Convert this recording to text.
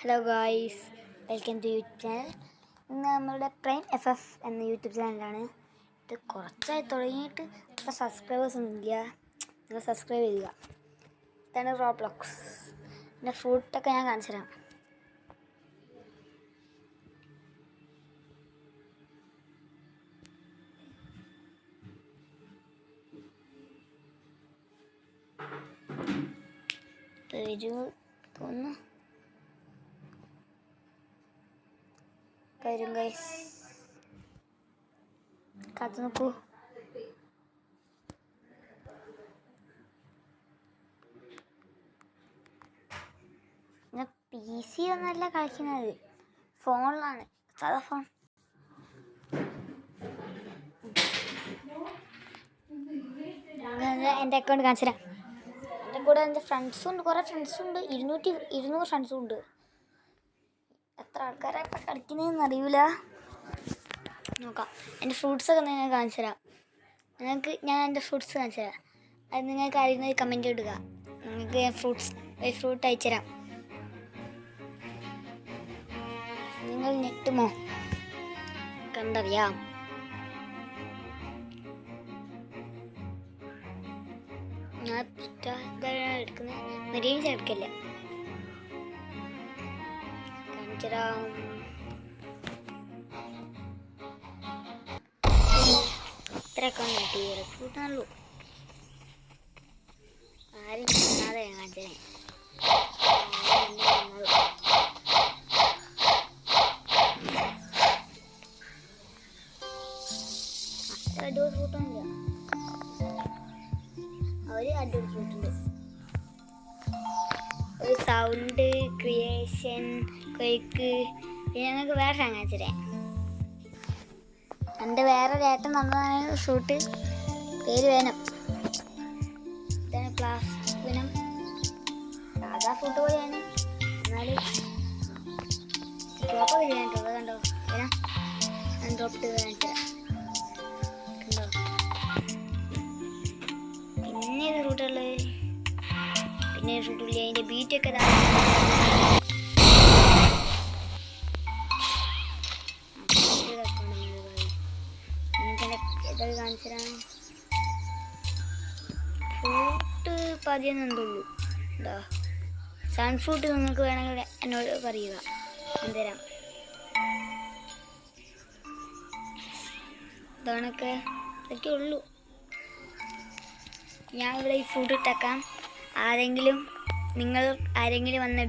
Hello guys, welcome to YouTube channel. ഇന്ന് നമ്മളുടെ prime FF എന്ന യൂട്യൂബ് ചാനലാണ്. ഇത് കുറച്ചായി തുടങ്ങിയിട്ട് ഇപ്പോൾ സബ്സ്ക്രൈബേഴ്സ് ഒന്നും ഇല്ല. നിങ്ങൾ സബ്സ്ക്രൈബ് ചെയ്യുക. ഇതാണ് റോബ്ലോക്സ്. പിന്നെ ഫ്രൂട്ടൊക്കെ ഞാൻ കാണിച്ചു തരാം. തോന്നുന്നു വരും ഗൈസ്, കാത്തു നോക്കൂ. ഞാൻ PC ഒന്നല്ല കളിക്കുന്നത്, ഫോണിലാണ്. സാധാ ഫോൺ. എൻ്റെ അക്കൗണ്ട് കാണിച്ചു തരാം. എൻ്റെ കൂടെ എൻ്റെ ഫ്രണ്ട്സും ഉണ്ട്, കുറേ ഫ്രണ്ട്സും ഉണ്ട്. 200 ഫ്രണ്ട്സും ഉണ്ട്. എത്ര ആൾക്കാരെ ഇപ്പം കളിക്കുന്നതെന്ന് അറിയില്ല. നോക്കാം. എൻ്റെ ഫ്രൂട്ട്സൊക്കെ നിങ്ങൾക്ക് കാണിച്ചു തരാം. ഞാൻ എൻ്റെ ഫ്രൂട്ട്സ് കാണിച്ചു തരാം. അത് നിങ്ങൾക്ക് അറിയുന്നത് കമൻറ്റ് ഇടുക. നിങ്ങൾക്ക് ഫ്രൂട്ട് അയച്ചു തരാം. നിങ്ങൾ ഞെട്ടുമോ? കണ്ടറിയാം. ഞാൻ എടുക്കുന്നത് മെരീൻസ് എടുക്കില്ല. കാണിച്ചു തരാം. ഇത്രയൊക്കെ കിട്ടി. റിക്രൂട്ടാണല്ലോ. ആരും കാണാതെ ഞാൻ കാണിച്ചേ. അത്ര അടിപൊളി ഫ്രൂട്ടൊന്നുമില്ല. ഒരു അടിപൊളി ഫ്രൂട്ടുണ്ട്. ഒരു സൗണ്ട് ക്രിയേഷൻ കേക്ക്. പിന്നെ ഞങ്ങൾക്ക് വേറെ കാണിച്ചതേ. എൻ്റെ വേറെ ഏട്ടൻ തന്നതാണ് ഫ്രൂട്ട്. പേര് വേനം. ഇതാണ് പ്ലാസ്റ്റിക് വേനം. സാധാ ഫ്രൂട്ട് പോലെയാണ്, എന്നാലും ഡ്രോപ്പ് വരികയാണ്. അത് കണ്ടോ വേണം. ഞാൻ ഡ്രോപ്പ് ചെയ്ത് കാണിച്ചാൽ കണ്ടോ. പിന്നെ ഇത് ഫ്രൂട്ടുള്ളത്. പിന്നെ ഫ്രൂട്ടില്ല. അതിൻ്റെ ബീറ്റൊക്കെ ഇതൊക്കെ കാണിച്ചതാണ്. ഫ്രൂട്ട് പതിയെന്ന് എന്തുള്ളൂ. എന്താ സൺഫ്രൂട്ട് നിങ്ങൾക്ക് വേണമെങ്കിൽ എന്നോട് പറയുക, എന്തരാം. ഇതാണൊക്കെ ഇതൊക്കെ ഉള്ളൂ. ഞാൻ ഇവിടെ ഈ ഫ്രൂട്ട് ഇട്ടേക്കാം. നിങ്ങൾ ആരെങ്കിലും വന്ന്